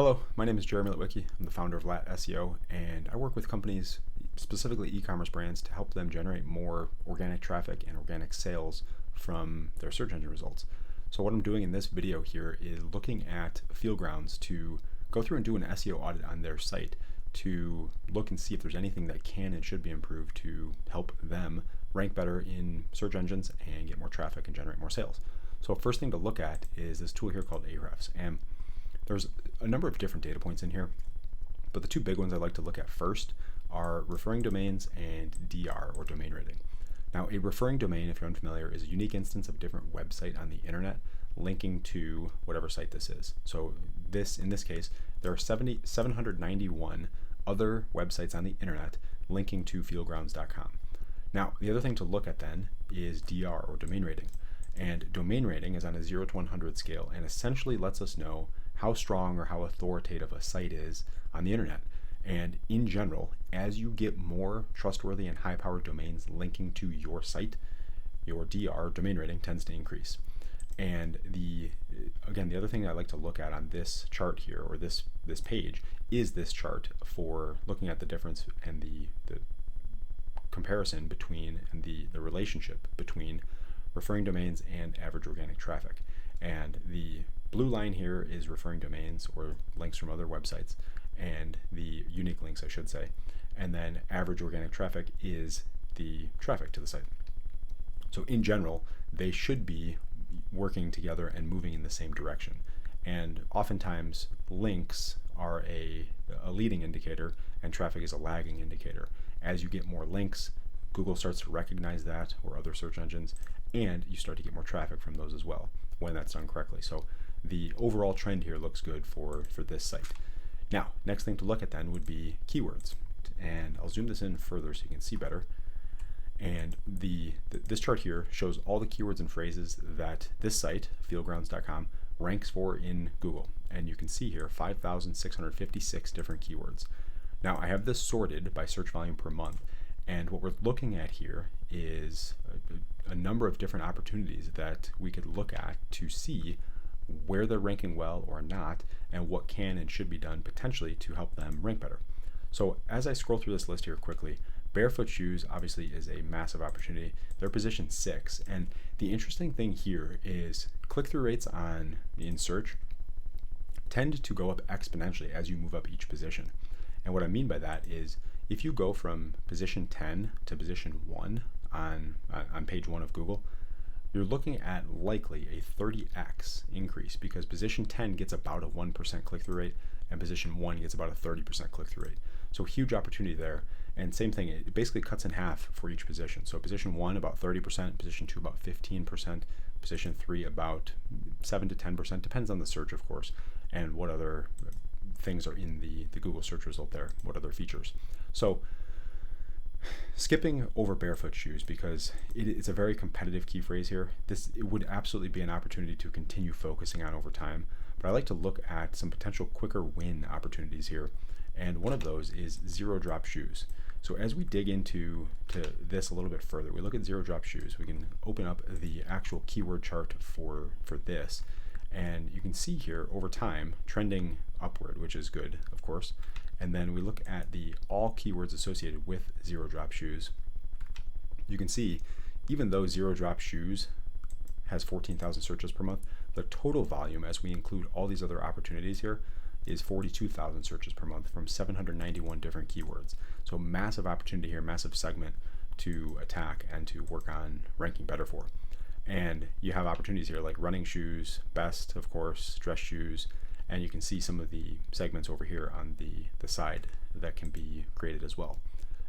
Hello, my name is Jeremy Litwicki. I'm the founder of LATT SEO, and I work with companies, specifically e-commerce brands, to help them generate more organic traffic and organic sales from their search engine results. So what I'm doing in this video here is looking at field grounds to go through and do an SEO audit on their site to look and see if there's anything that can and should be improved to help them rank better in search engines and get more traffic and generate more sales. So first thing to look at is this tool here called Ahrefs, and there's a number of different data points in here, but the two big ones I like to look at first are referring domains and DR, or domain rating. Now, a referring domain, if you're unfamiliar, is a unique instance of a different website on the internet linking to whatever site this is. So in this case, there are 791 other websites on the internet linking to fieldgrounds.com. Now, the other thing to look at then is DR, or domain rating. And domain rating is on a 0 to 100 scale and essentially lets us know how strong or how authoritative a site is on the internet. And in general, as you get more trustworthy and high-powered domains linking to your site, your DR, domain rating, tends to increase. And the other thing I like to look at on this chart here, or this page, is this chart for looking at the difference and the comparison between and the relationship between referring domains and average organic traffic. And the blue line here is referring domains, or links from other websites, and the unique links, I should say. And then average organic traffic is the traffic to the site. So in general, they should be working together and moving in the same direction. And oftentimes links are a leading indicator and traffic is a lagging indicator. As you get more links, Google starts to recognize that, or other search engines, and you start to get more traffic from those as well when that's done correctly. So the overall trend here looks good for this site. Now, next thing to look at then would be keywords. And I'll zoom this in further so you can see better. And this chart here shows all the keywords and phrases that this site, fieldgrounds.com, ranks for in Google. And you can see here 5,656 different keywords. Now, I have this sorted by search volume per month. And what we're looking at here is a number of different opportunities that we could look at to see where they're ranking well or not, and what can and should be done potentially to help them rank better. So as I scroll through this list here quickly, barefoot shoes obviously is a massive opportunity. They're position 6, and the interesting thing here is click-through rates in search tend to go up exponentially as you move up each position. And what I mean by that is if you go from position 10 to position 1 on page 1 of Google, you're looking at likely a 30x increase, because position 10 gets about a 1% click-through rate and position 1 gets about a 30% click-through rate. So huge opportunity there. And same thing, it basically cuts in half for each position. So position 1 about 30%, position 2 about 15%, position 3 about 7 to 10%, depends on the search, of course, and what other things are in the Google search result there, what other features. So skipping over barefoot shoes, because it's a very competitive key phrase here. It would absolutely be an opportunity to continue focusing on over time, but I like to look at some potential quicker win opportunities here, and one of those is zero drop shoes. So as we dig into this a little bit further, we look at zero drop shoes. We can open up the actual keyword chart for this, and you can see here over time trending upward, which is good, of course. And then we look at the all keywords associated with zero drop shoes. You can see even though zero drop shoes has 14,000 searches per month, the total volume, as we include all these other opportunities here, is 42,000 searches per month from 791 different keywords. So massive opportunity here, massive segment to attack and to work on ranking better for. And you have opportunities here like running shoes, best, of course, dress shoes, and you can see some of the segments over here on the side that can be created as well.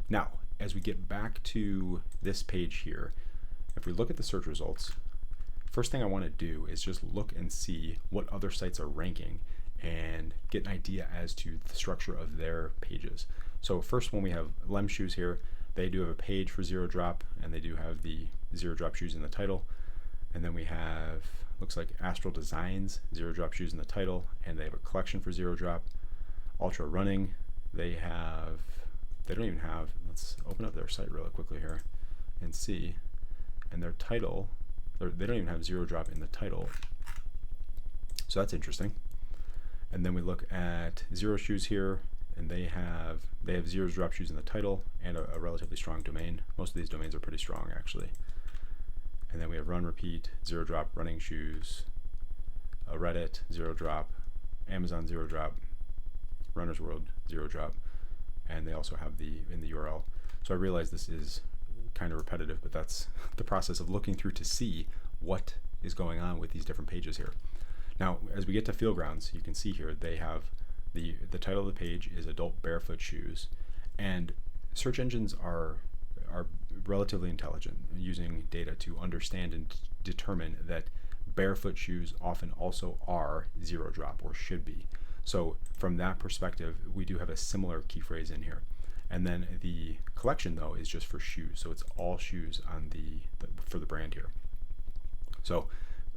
Now, as we get back to this page here, if we look at the search results, first thing I want to do is just look and see what other sites are ranking and get an idea as to the structure of their pages. So first one, we have Lem Shoes here. They do have a page for zero drop, and they do have the zero drop shoes in the title. And then we have, looks like Astral Designs, zero drop shoes in the title, and they have a collection for zero drop. Ultra Running, they don't even have, let's open up their site really quickly here and see. And their title, they don't even have zero drop in the title. So that's interesting. And then we look at Zero Shoes here, and they have Zero Drop Shoes in the title and a relatively strong domain. Most of these domains are pretty strong actually. And then we have Run Repeat, Zero Drop Running Shoes, Reddit, Zero Drop, Amazon, Zero Drop, Runner's World, Zero Drop, and they also have in the URL. So I realize this is kind of repetitive, but that's the process of looking through to see what is going on with these different pages here. Now, as we get to Field Grounds, you can see here they have the title of the page is Adult Barefoot Shoes, and search engines are relatively intelligent, using data to understand and determine that barefoot shoes often also are zero drop, or should be. So from that perspective, we do have a similar key phrase in here. And then the collection though is just for shoes, so it's all shoes on for the brand here. So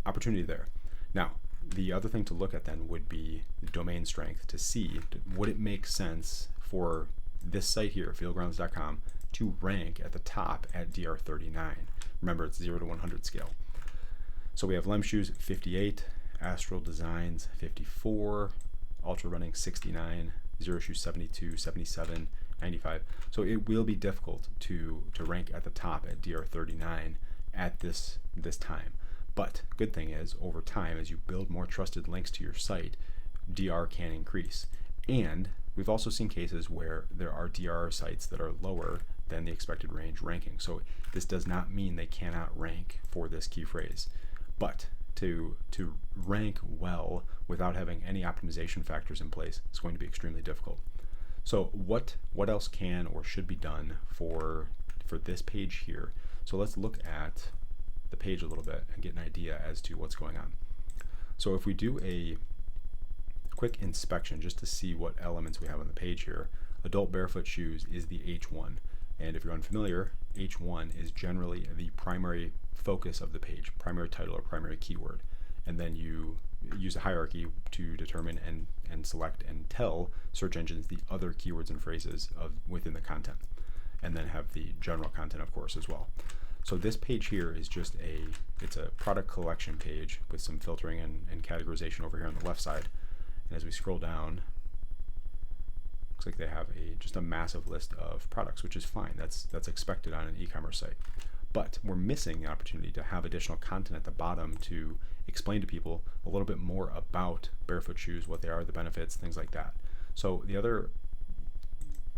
opportunity there. Now the other thing to look at then would be the domain strength, to see would it make sense for this site here, fieldgrounds.com, to rank at the top at DR39. Remember, it's 0 to 100 scale. So we have Lem Shoes 58, Astral Designs 54, Ultra Running 69, Zero Shoes 72, 77, 95. So it will be difficult to rank at the top at DR39 at this time. But good thing is, over time, as you build more trusted links to your site, DR can increase. And we've also seen cases where there are DR sites that are lower than the expected range ranking. So this does not mean they cannot rank for this key phrase. But to rank well without having any optimization factors in place is going to be extremely difficult. So what else can or should be done for this page here? So let's look at the page a little bit and get an idea as to what's going on. So if we do a quick inspection just to see what elements we have on the page here, Adult Barefoot Shoes is the H1. And if you're unfamiliar, H1 is generally the primary focus of the page, primary title or primary keyword. And then you use a hierarchy to determine and select and tell search engines the other keywords and phrases within the content. And then have the general content, of course, as well. So this page here is just it's a product collection page with some filtering and categorization over here on the left side. And as we scroll down, looks like they have just a massive list of products, which is fine. That's expected on an e-commerce site. But we're missing the opportunity to have additional content at the bottom to explain to people a little bit more about barefoot shoes, what they are, the benefits, things like that. So the other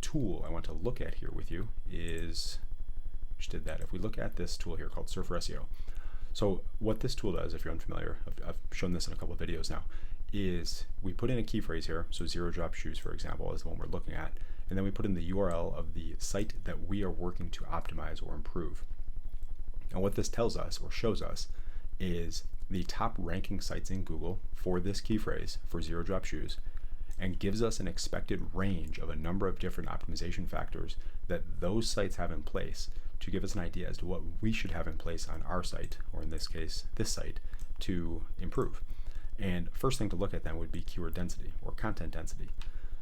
tool I want to look at here with you is, just did that. If we look at this tool here called Surfer SEO. So what this tool does, if you're unfamiliar, I've shown this in a couple of videos now, is we put in a key phrase here. So Zero Drop Shoes, for example, is the one we're looking at. And then we put in the URL of the site that we are working to optimize or improve. And what this tells us or shows us is the top ranking sites in Google for this key phrase, for Zero Drop Shoes, and gives us an expected range of a number of different optimization factors that those sites have in place to give us an idea as to what we should have in place on our site, or in this case, this site, to improve. And first thing to look at then would be keyword density or content density.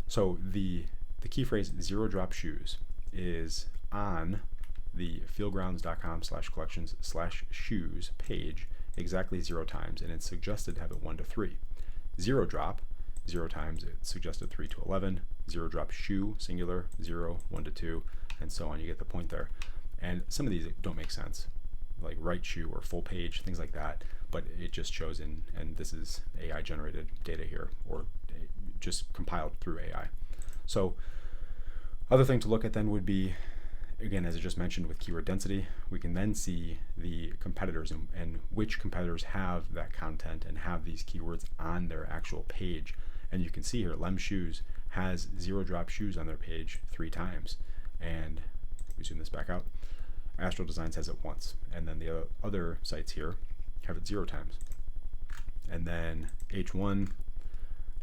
So the key phrase Zero Drop Shoes is on the fieldgrounds.com/collections/shoes page exactly 0 times, and it's suggested to have it 1 to 3. Zero drop, 0 times, it's suggested 3 to 11. Zero drop shoe, singular, 0, 1 to 2, and so on. You get the point there. And some of these don't make sense, like right shoe or full page, things like that, but it just shows in, and this is AI generated data here, or just compiled through AI. So other thing to look at then would be, again, as I just mentioned with keyword density, we can then see the competitors and which competitors have that content and have these keywords on their actual page. And you can see here, Lem Shoes has Zero Drop Shoes on their page 3 times. And we zoom this back out, Astral Designs has it once. And then the other sites here have it 0 times. And then H1,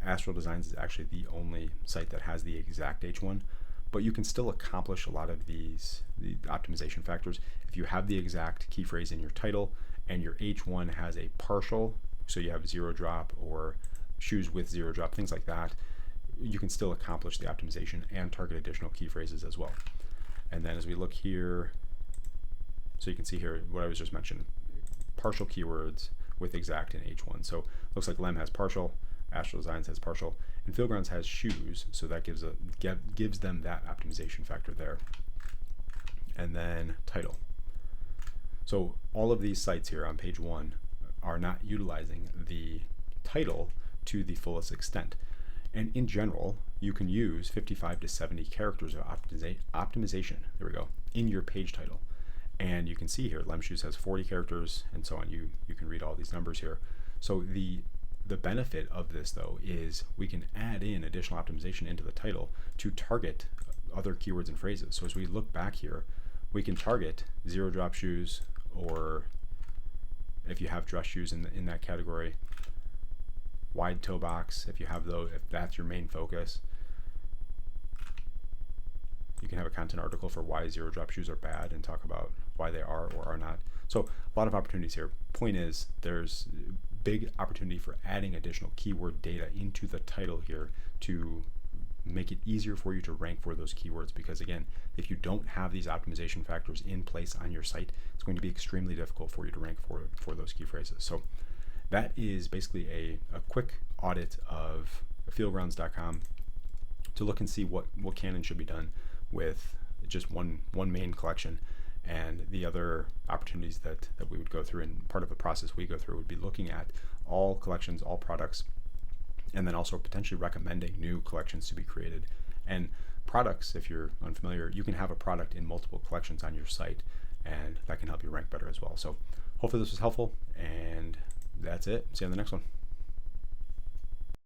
Astral Designs is actually the only site that has the exact H1. But you can still accomplish a lot of the optimization factors if you have the exact key phrase in your title and your H1 has a partial, so you have Zero Drop or shoes with Zero Drop, things like that. You can still accomplish the optimization and target additional key phrases as well. And then as we look here, so you can see here what I was just mentioning, partial keywords with exact in H1. So it looks like Lem has partial, Astral Designs has partial, and Fieldgrounds has shoes, so that gives them that optimization factor there. And then title. So all of these sites here on page 1 are not utilizing the title to the fullest extent. And in general, you can use 55 to 70 characters of optimization, there we go, in your page title. And you can see here, Lemshoes has 40 characters and so on. You can read all these numbers here. So the benefit of this though is we can add in additional optimization into the title to target other keywords and phrases. So as we look back here, we can target zero drop shoes, or if you have dress shoes in that category, wide toe box, if you have those, if that's your main focus. You can have a content article for why zero drop shoes are bad and talk about why they are or are not. So a lot of opportunities here. Point is, there's big opportunity for adding additional keyword data into the title here to make it easier for you to rank for those keywords, because again, if you don't have these optimization factors in place on your site, it's going to be extremely difficult for you to rank for those key phrases. So that is basically a quick audit of fieldgrounds.com to look and see what can and should be done with just one main collection. And the other opportunities that we would go through, and part of the process we go through, would be looking at all collections, all products, and then also potentially recommending new collections to be created. And products, if you're unfamiliar, you can have a product in multiple collections on your site, and that can help you rank better as well. So hopefully this was helpful, and that's it. See you on the next one.